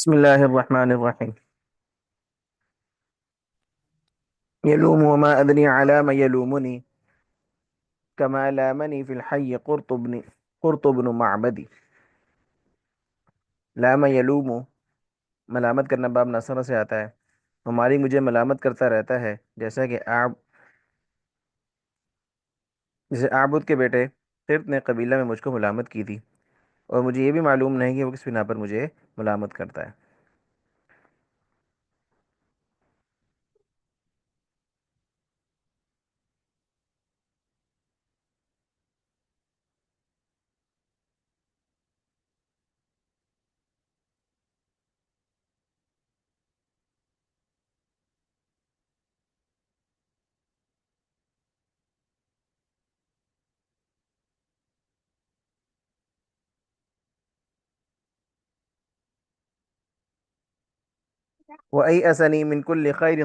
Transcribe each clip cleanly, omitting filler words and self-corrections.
بسم الله الرحمن الرحيم. يلوم وما أدري على ما يلومني كما لامني في الحي قرط بن معبدي. لام يلوم، ملامت کرنا باب نصر سے آتا ہے. ہماری مجھے ملامت کرتا رہتا ہے جیسے عابد کے بیٹے قرط نے قبیلہ میں مجھ کو ملامت کی تھی، اور مجھے یہ بھی معلوم نہیں کہ وہ کس بنا پر مجھے ملامت کرتا ہے. وأيأسني من كل خير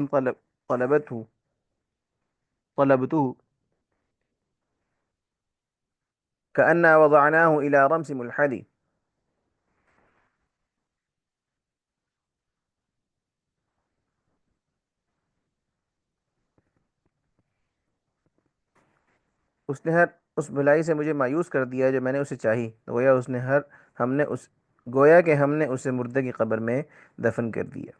طلبته كأن وضعناه إلى رمس ملحدي. اس نے ہر اس بھلائی سے مجھے مایوس کر دیا جو میں نے اسے چاہی. ہم نے اس گویا کہ ہم نے اسے مردے کی قبر میں دفن کر دیا.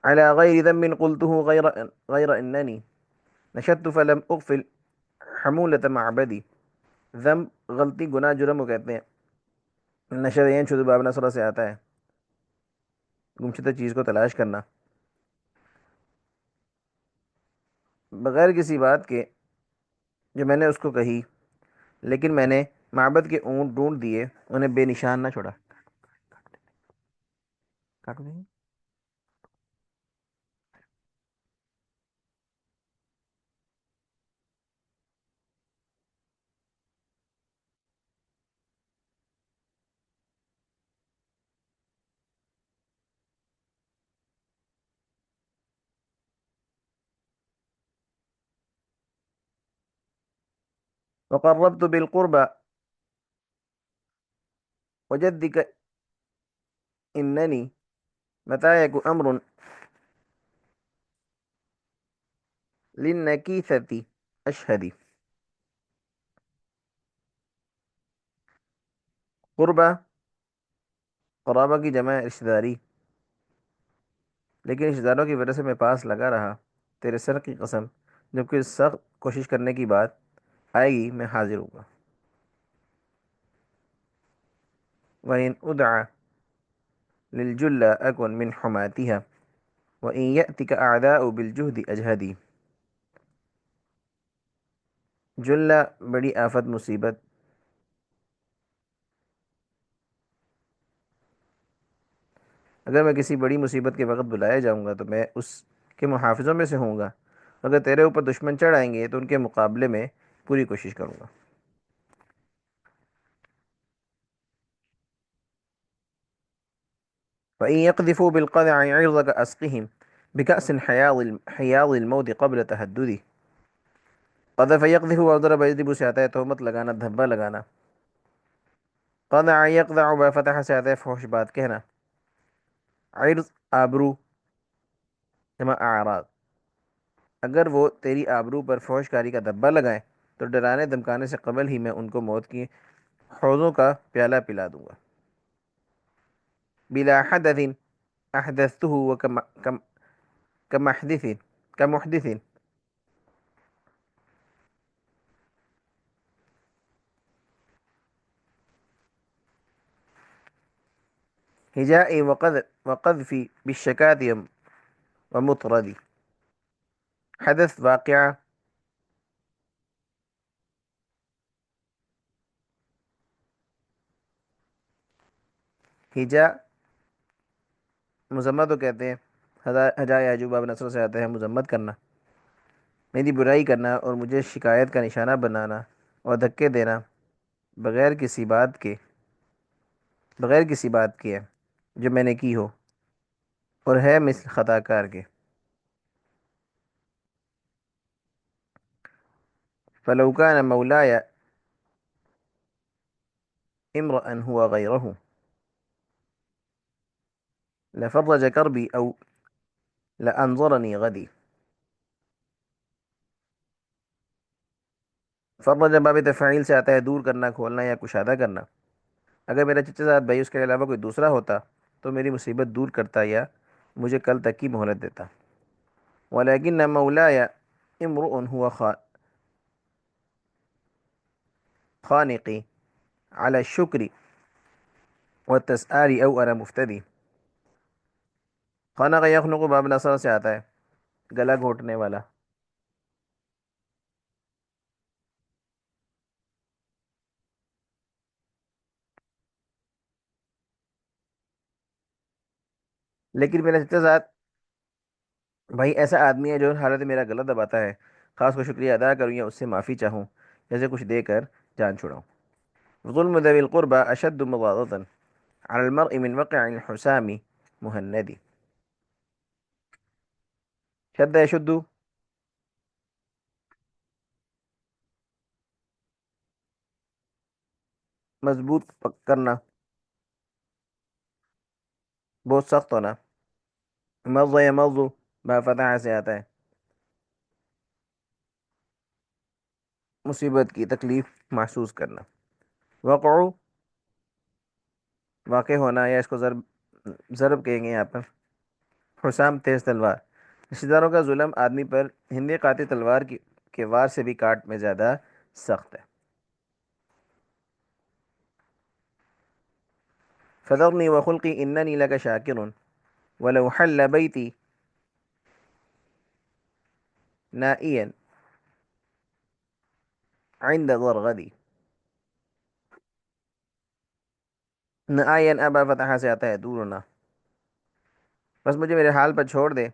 على غير ذنب قلته غير انني نشدت فلم اغفل حمولة معبدی. ذنب غلطی، گناہ، جرم کو کہتے ہیں. نشد این شد باب نصرہ سے آتا ہے، گمشدہ چیز کو تلاش کرنا بغیر کسی بات کے جو میں نے اس کو کہی، لیکن میں نے معبد کے اونٹ ڈھونڈ دیے، انہیں بے نشان نہ چھوڑا. کاٹو نہیں. وقربت بالقربى وجدك انني متى يكون امر للنكيثة اشهدي. قربہ قرابہ کی جمع ہے رشتہ داری، لیکن رشتہ داروں کی وجہ سے میں پاس لگا رہا. تیرے سر کی قسم، جب کہ سخت کوشش کرنے کی بات آئے گی میں حاضر ہوں گا. وَإِنْ أُدْعَ لِلْجُلَّ أَكُنْ مِنْ حُمَاتِهَا وَإِنْ يَأْتِكَ أَعْدَاءُ بِالْجُهْدِ أَجْهَدِي. جلہ بڑی آفت، مصیبت. اگر میں کسی بڑی مصیبت کے وقت بلایا جاؤں گا تو میں اس کے محافظوں میں سے ہوں گا. اگر تیرے اوپر دشمن چڑھ آئیں گے تو ان کے مقابلے میں پوری کوشش کروں گا. فَإِنْ يَقْذِفُوا بِالْقَذَعِ عِرْضَكَ أَسْقِهِمْ بِكَأْسٍ حَيَاضِ الْمَوْتِ قَبْلَ تَهَدُّدِ. قذف يقذف وضرب يضرب سے آتا ہے تہمت لگانا، دھبا لگانا. قضع يقضع بفتح سے آتا ہے فحش بات کہنا. عرض آبرو، جمع اعراض. اگر وہ تیری آبرو پر فحش کاری کا دھبا لگائیں تو ڈرانے دھمکانے سے قبل ہی میں ان کو موت کی حوضوں کا پیالہ پلا دوں گا. بلا حدث احدثته كمحدث كمحدث. هجائي وقذفي بالشكاة ومطردي. حدث واقعہ، ہجا مذمت تو کہتے ہیں. ہجا یاجوب باب نصر سے آتا ہے مذمت کرنا، میری برائی کرنا اور مجھے شکایت کا نشانہ بنانا اور دھکے دینا بغیر کسی بات کے ہے جو میں نے کی ہو، اور ہے مثل خطا کار کے. فلو كان مولاي امرأ هو غيره لفرج كربي أو لأنظرني غدي. فرج باب تفعیل سے آتا ہے دور کرنا، کھولنا یا کشادہ کرنا. اگر میرا چچا زاد بھائی اس کے علاوہ کوئی دوسرا ہوتا تو میری مصیبت دور کرتا یا مجھے کل تک کی مہلت دیتا. ولكن مولاي امرؤ هو خانقي على الشكر والتسآل أو أنا مفتدي. خانہ کا یخنق باب نصر سے آتا ہے گلا گھوٹنے والا. لیکن میرا چچا زاد بھائی ایسا آدمی ہے جو ہر حالت میرا گلا دباتا ہے، خاص کو شکریہ ادا کروں یا اس سے معافی چاہوں، جیسے کچھ دے کر جان چھڑاؤں. ظلم ذوي القربى أشد مضاضة على المرء من وقع الحسام مهندي. شد يشد، مضبوط کرنا، بہت سخت ہونا. مض يمض با فتح سے آتا ہے مصیبت کی تکلیف محسوس کرنا. وقع واقع ہونا، یا اس کو ضرب ضرب کہیں گے یہاں پر. حسام تیز تلوار. رشتہ داروں کا ظلم آدمی پر ہندی قاطع تلوار کی کے وار سے بھی کاٹ میں زیادہ سخت ہے. فذرني وخلقي إنني لك شاكر ولو حل بيتي نائيا عند ضرغدي. نائيا ابا فتح سے آتا ہے دور ہونا. بس مجھے میرے حال پر چھوڑ دے،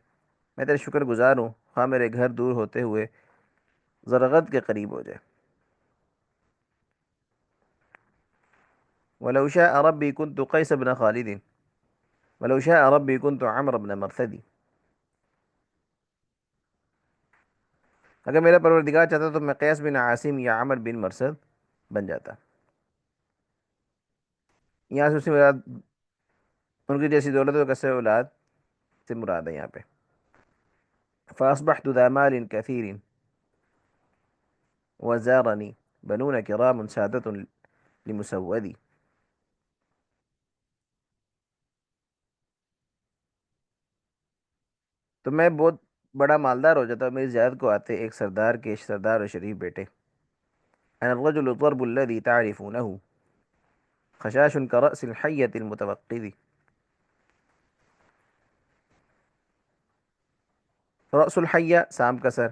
میں تیرے شکر گزار ہوں خواہ میرے گھر دور ہوتے ہوئے زرغد کے قریب ہو جائے. ولو شاء ربي كنت قيس بن خالد ولو شاء ربي كنت عمرو بن مرثد. اگر میرا پروردگار چاہتا تو میں قیس بن عاصم یا عمر بن مرثد بن جاتا. یہاں سے اسی مراد ان کی جیسی دولت و کثرت اولاد سے مراد ہے یہاں پہ. فأصبحت ذا مال كثير وزارني بنون كرام سادة لمسودي. تو میں بہت بڑا مالدار ہو جاتا، میری زیارت کو آتے ایک سردار کے سردار و شریف بیٹے. أنا الرجل الضرب الذي تعرفونه خشاش كرأس الحية المتوقد. رأس الحية سام کا سر.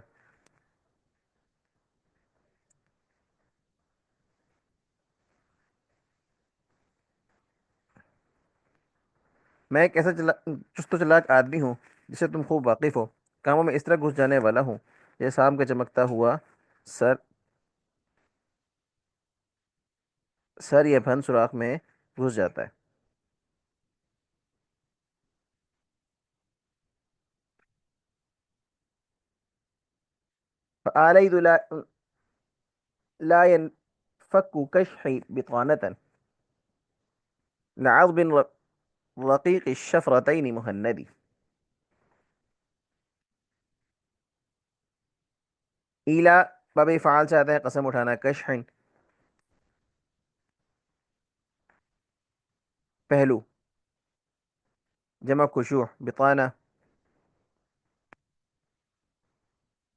میں ایک ایسا چست و چلاک آدمی ہوں جسے تم خوب واقف ہو. کاموں میں اس طرح گھس جانے والا ہوں جیسے شام کا چمکتا ہوا سر سر یا پھن سوراخ میں گھس جاتا ہے. فآليت لا ينفك كشحي بطانة لعظم رقيق الشفرتين مهندي. ایلا باب فعال سے آتا ہے قسم اٹھانا. کشحن پہلو، جمع خشوع. بطانہ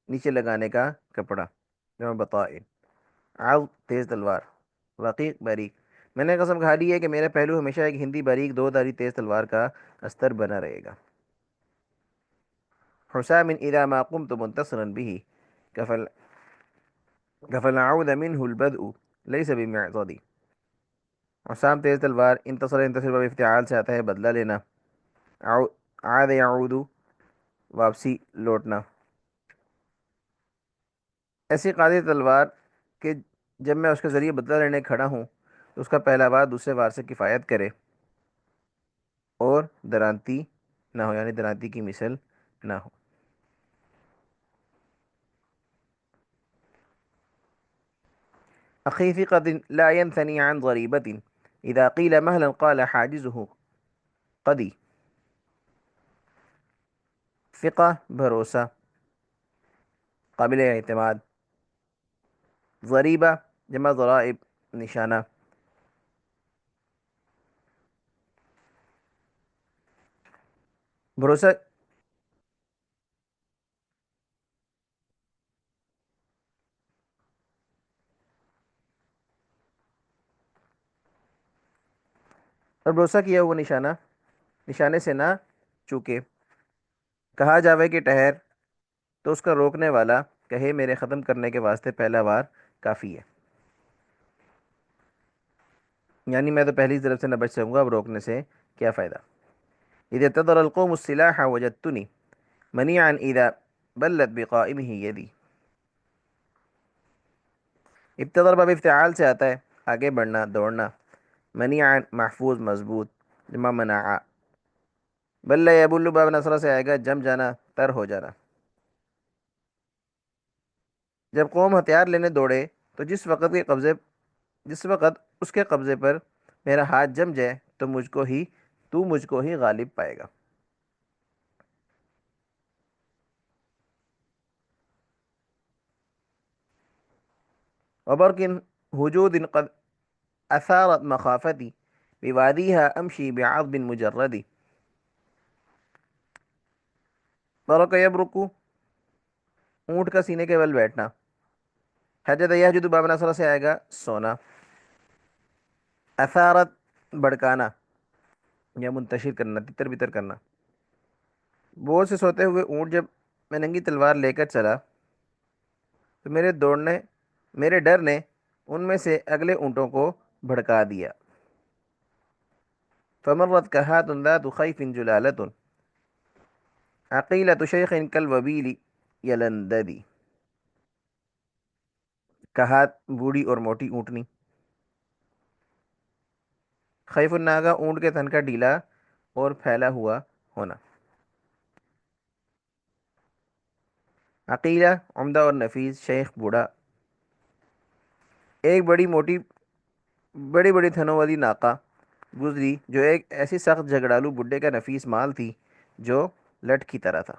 نیچے لگانے کا کپڑا، جمع بطائن. عض تیز تلوار. رقیق باریک. میں نے قسم کھا لی ہے کہ میرا پہلو ہمیشہ ایک ہندی باریک دو داری تیز تلوار کا استر بنا رہے گا. حسام اذا ما قمت منتصرا به كفل كفل عود منه البدء ليس بمعضدي. حسام تیز تلوار. انتصر باب افتعال سے آتا ہے بدلہ لینا. عاد یعود واپسی لوٹنا. ایسی قاضی تلوار کہ جب میں اس کے ذریعے بدلہ لینے کھڑا ہوں تو اس کا پہلا وار دوسرے وار سے کفایت کرے اور درانتی نہ ہو، یعنی درانتی کی مثل نہ ہو. أخي ثقة لا ينثني عن ضريبة إذا قيل مهلا قال حاجزه قدي. ثقة بھروسہ، قابل اعتماد. ضریبہ جمع ضرائب نشانہ. بھروسہ اور بھروسہ کیا ہوا نشانہ نشانے سے نہ چوکے. کہا جاوے کہ ٹھہر تو اس کا روکنے والا کہے میرے ختم کرنے کے واسطے پہلا وار کافی ہے. یعنی میں تو پہلی طرف سے نہ بچ سکوں گا، اب روکنے سے کیا فائدہ. اذا ابتدر القوم السلاح وجدتني منيعا اذا بلت بقائمه يدي. ابتدر باب افتعال سے آتا ہے آگے بڑھنا، دوڑنا. منیعا محفوظ مضبوط جمع مناعا. بل یبل باب نصرہ سے آئے گا جم جانا، تر ہو جانا. جب قوم ہتھیار لینے دوڑے تو جس وقت اس کے قبضے پر میرا ہاتھ جم جائے تو مجھ کو ہی غالب پائے گا. وبركن وجود قد أثارت مخافتي بواديها أمشي بعضب مجرد. برك يبرك اونٹ کا سینے کے بل بیٹھنا. حجد یحجد باب نصرہ سے آئے گا سونا. اثارت بھڑکانا یا منتشر کرنا، تتر بتر کرنا. بور سے سوتے ہوئے اونٹ جب میں ننگی تلوار لے کر چلا تو میرے ڈر نے ان میں سے اگلے اونٹوں کو بھڑکا دیا. فمرت کہات ذات خیف جلالت عقیلۃ شیخ کالوبیل یلنددی. کہات بوڑھی اور موٹی اونٹنی. خیف الناگا اونٹ کے تھن کا ڈھیلا اور پھیلا ہوا ہونا. عقیلہ عمدہ اور نفیس، شیخ بوڑھا. ایک بڑی بڑی تھنوں والی ناقہ گزری جو ایک ایسی سخت جھگڑالو بڈھے کا نفیس مال تھی جو لٹ کی طرح تھا.